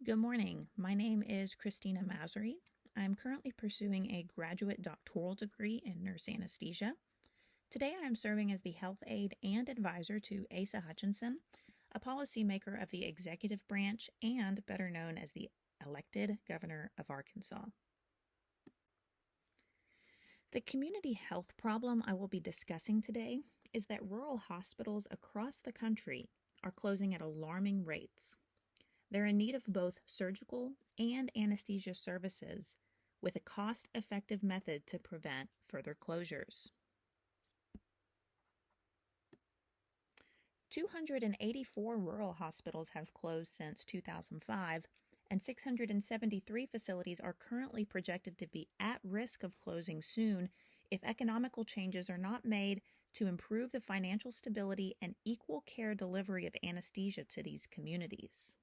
Good morning. My name is Christina Masery. I'm currently pursuing a graduate doctoral degree in nurse anesthesia. Today I am serving as the health aide and advisor to Asa Hutchinson, a policymaker of the executive branch and better known as the elected governor of Arkansas. The community health problem I will be discussing today is that rural hospitals across the country are closing at alarming rates. They're in need of both surgical and anesthesia services with a cost-effective method to prevent further closures. 284 rural hospitals have closed since 2005, and 673 facilities are currently projected to be at risk of closing soon if economical changes are not made to improve the financial stability and equal care delivery of anesthesia to these communities.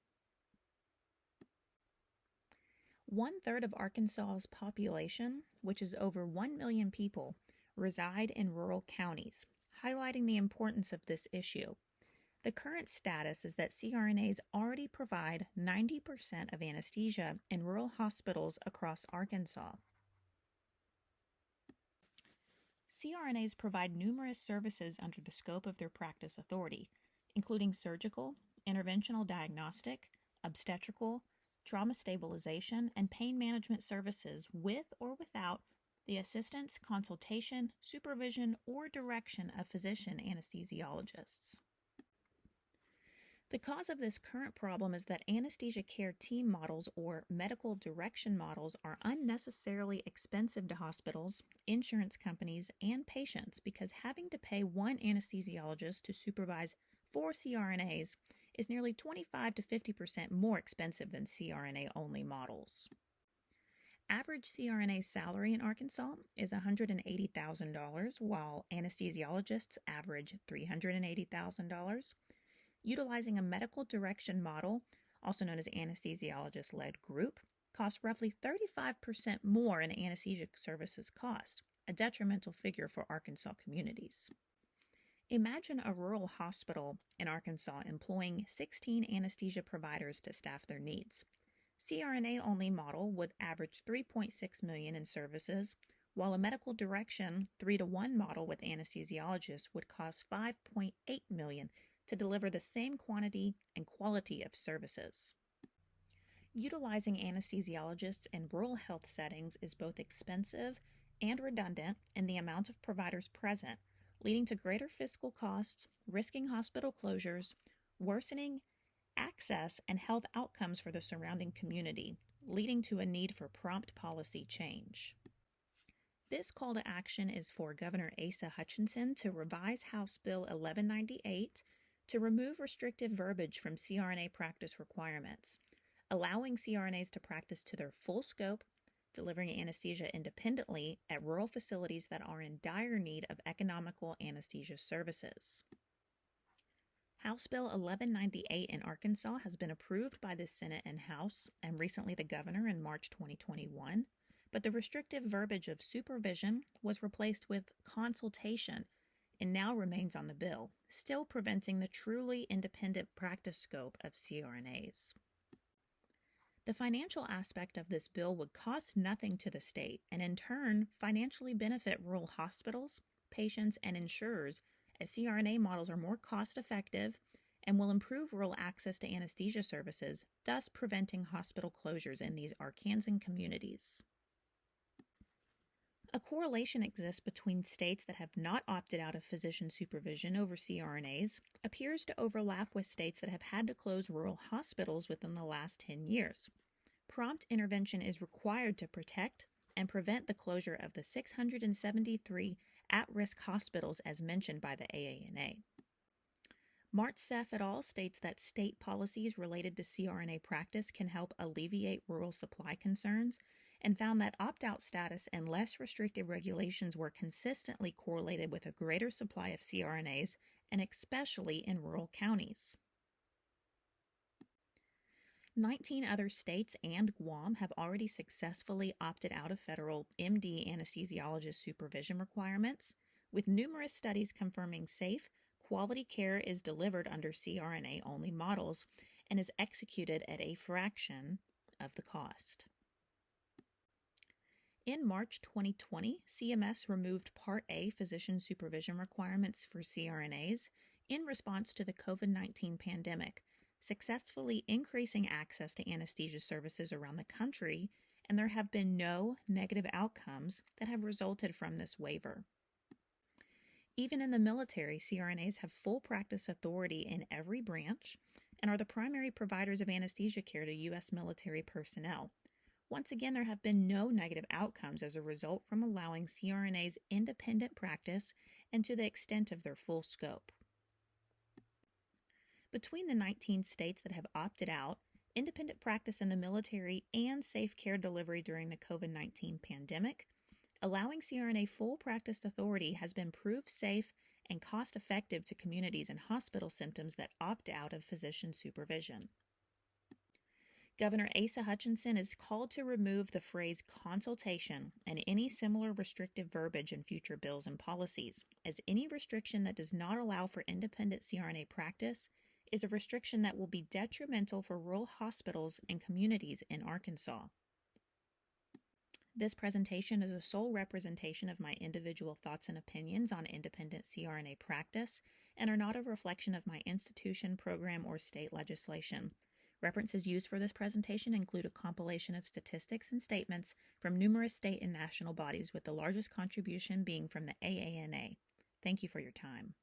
1/3 of Arkansas's population, which is over 1 million people, reside in rural counties, highlighting the importance of this issue. The current status is that CRNAs already provide 90% of anesthesia in rural hospitals across Arkansas. CRNAs provide numerous services under the scope of their practice authority, including surgical, interventional diagnostic, obstetrical, trauma stabilization, and pain management services with or without the assistance, consultation, supervision, or direction of physician anesthesiologists. The cause of this current problem is that anesthesia care team models or medical direction models are unnecessarily expensive to hospitals, insurance companies, and patients because having to pay one anesthesiologist to supervise 4 CRNAs is nearly 25 to 50% more expensive than CRNA-only models. Average CRNA salary in Arkansas is $180,000, while anesthesiologists average $380,000. Utilizing a medical direction model, also known as anesthesiologist-led group, costs roughly 35% more in anesthesia services cost, a detrimental figure for Arkansas communities. Imagine a rural hospital in Arkansas employing 16 anesthesia providers to staff their needs. CRNA-only model would average $3.6 million in services, while a medical direction 3-to-1 model with anesthesiologists would cost $5.8 million to deliver the same quantity and quality of services. Utilizing anesthesiologists in rural health settings is both expensive and redundant in the amount of providers present, leading to greater fiscal costs, risking hospital closures, worsening access and health outcomes for the surrounding community, leading to a need for prompt policy change. This call to action is for Governor Asa Hutchinson to revise House Bill 1198 to remove restrictive verbiage from CRNA practice requirements, allowing CRNAs to practice to their full scope, delivering anesthesia independently at rural facilities that are in dire need of economical anesthesia services. House Bill 1198 in Arkansas has been approved by the Senate and House, and recently the governor in March 2021, but the restrictive verbiage of supervision was replaced with consultation and now remains on the bill, still preventing the truly independent practice scope of CRNAs. The financial aspect of this bill would cost nothing to the state and in turn financially benefit rural hospitals, patients, and insurers as CRNA models are more cost-effective and will improve rural access to anesthesia services, thus preventing hospital closures in these Arkansan communities. A correlation exists between states that have not opted out of physician supervision over CRNAs, appears to overlap with states that have had to close rural hospitals within the last 10 years. Prompt intervention is required to protect and prevent the closure of the 673 at-risk hospitals as mentioned by the AANA. Martzef et al. States that state policies related to CRNA practice can help alleviate rural supply concerns and found that opt-out status and less restrictive regulations were consistently correlated with a greater supply of CRNAs, and especially in rural counties. 19 other states and Guam have already successfully opted out of federal MD anesthesiologist supervision requirements, with numerous studies confirming safe, quality care is delivered under CRNA-only models, and is executed at a fraction of the cost. In March 2020, CMS removed Part A physician supervision requirements for CRNAs in response to the COVID-19 pandemic, successfully increasing access to anesthesia services around the country, and there have been no negative outcomes that have resulted from this waiver. Even in the military, CRNAs have full practice authority in every branch and are the primary providers of anesthesia care to U.S. military personnel. Once again, there have been no negative outcomes as a result from allowing CRNAs independent practice and to the extent of their full scope. Between the 19 states that have opted out, independent practice in the military and safe care delivery during the COVID-19 pandemic, allowing CRNA full practice authority has been proved safe and cost-effective to communities and hospital systems that opt out of physician supervision. Governor Asa Hutchinson is called to remove the phrase consultation and any similar restrictive verbiage in future bills and policies, as any restriction that does not allow for independent CRNA practice is a restriction that will be detrimental for rural hospitals and communities in Arkansas. This presentation is a sole representation of my individual thoughts and opinions on independent CRNA practice and are not a reflection of my institution, program, or state legislation. References used for this presentation include a compilation of statistics and statements from numerous state and national bodies, with the largest contribution being from the AANA. Thank you for your time.